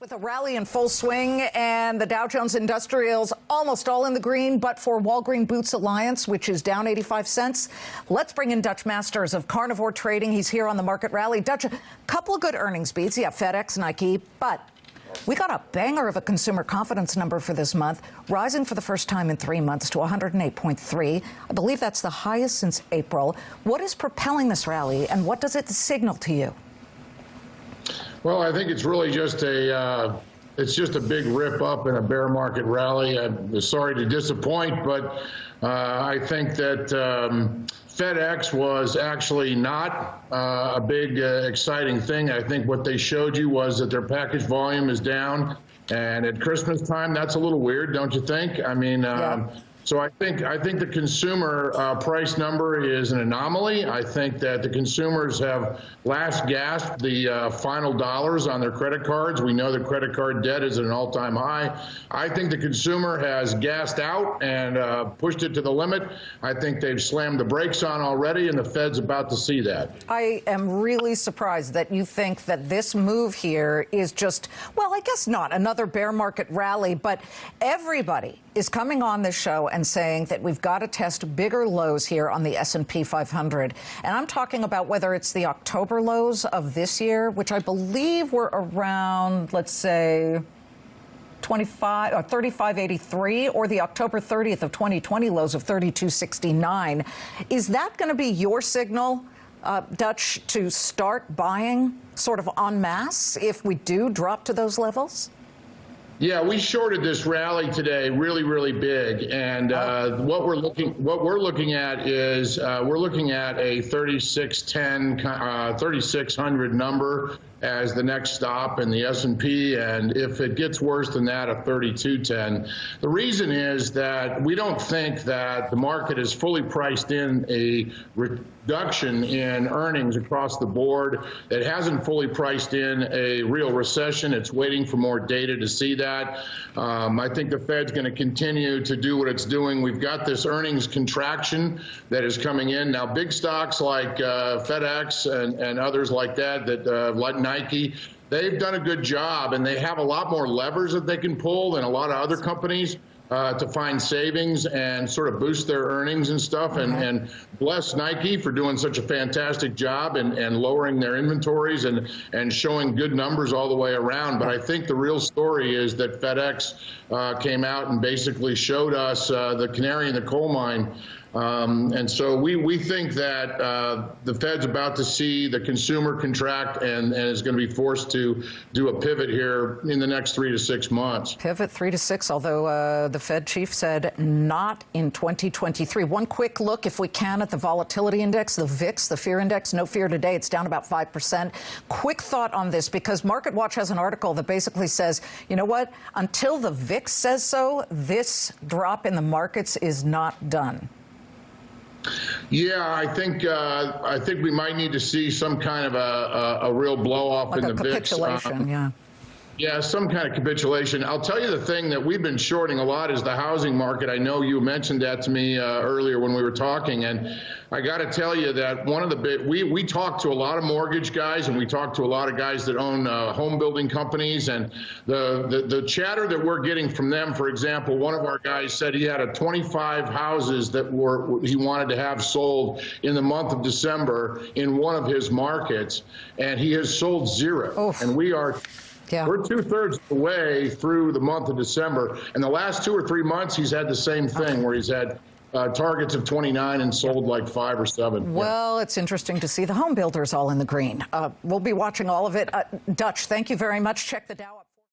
With a rally in full swing and the Dow Jones Industrials almost all in the green, but for Walgreen Boots Alliance, which is down 85 cents. Let's bring in Dutch Masters of Carnivore Trading. He's here on the Market Rally. Dutch, a couple of good earnings beats. Yeah, FedEx, Nike, but we got a banger of a consumer confidence number for this month, rising for the first time in 3 months to 108.3. I believe that's the highest since April. What is propelling this rally, and what does it signal to you? Well, I think it's really just a big rip up in a bear market rally. I'm sorry to disappoint, but I think that FedEx was actually not a big exciting thing. I think what they showed you was that their package volume is down, and at Christmas time, that's a little weird, don't you think? I mean, yeah. So I think the consumer price number is an anomaly. I think that the consumers have last gasped the final dollars on their credit cards. We know the credit card debt is at an all-time high. I think the consumer has gassed out and pushed it to the limit. I think they've slammed the brakes on already, and the Fed's about to see that. I am really surprised that you think that this move here is just, well, I guess not another bear market rally, but everybody is coming on this show and saying that we've got to test bigger lows here on the S&P 500. And I'm talking about whether it's the October lows of this year, which I believe were around, let's say, 25 or 35.83, or the October 30th of 2020 lows of 32.69. Is that going to be your signal, Dutch, to start buying sort of en masse if we do drop to those levels? Yeah, we shorted this rally today really, really big, and what we're looking at is we're looking at a 3600 number as the next stop in the S&P, and if it gets worse than that, a 3210. The reason is that we don't think that the market has fully priced in a reduction in earnings across the board. It hasn't fully priced in a real recession. It's waiting for more data to see that. I think the Fed's going to continue to do what it's doing. We've got this earnings contraction that is coming in. Now, big stocks like FedEx and others like that, like Nike, they've done a good job, and they have a lot more levers that they can pull than a lot of other companies to find savings and sort of boost their earnings and stuff. And bless Nike for doing such a fantastic job and lowering their inventories and showing good numbers all the way around. But I think the real story is that FedEx came out and basically showed us the canary in the coal mine. And so we think that the Fed's about to see the consumer contract and is going to be forced to do a pivot here in the next 3 to 6 months. Pivot 3 to 6, although the Fed chief said not in 2023. One quick look, if we can, at the volatility index, the VIX, the fear index. No fear today. It's down about 5%. Quick thought on this, because Market Watch has an article that basically says, you know what, until the VIX says so, this drop in the markets is not done. Yeah, I think we might need to see some kind of a real blow off in the VIX. Capitulation, yeah. Yeah, some kind of capitulation. I'll tell you the thing that we've been shorting a lot is the housing market. I know you mentioned that to me earlier when we were talking, and I got to tell you that one of the big, we talk to a lot of mortgage guys, and we talk to a lot of guys that own home building companies, and the chatter that we're getting from them, for example, one of our guys said he had 25 houses that he wanted to have sold in the month of December in one of his markets, and he has sold 0. Oof. And we're 2/3 of the way through the month of December. And the last 2 or 3 months, he's had the same thing where he's had targets of 29 and sold like 5 or 7. Well, it's interesting to see the home builders all in the green. We'll be watching all of it. Dutch, thank you very much. Check the Dow up.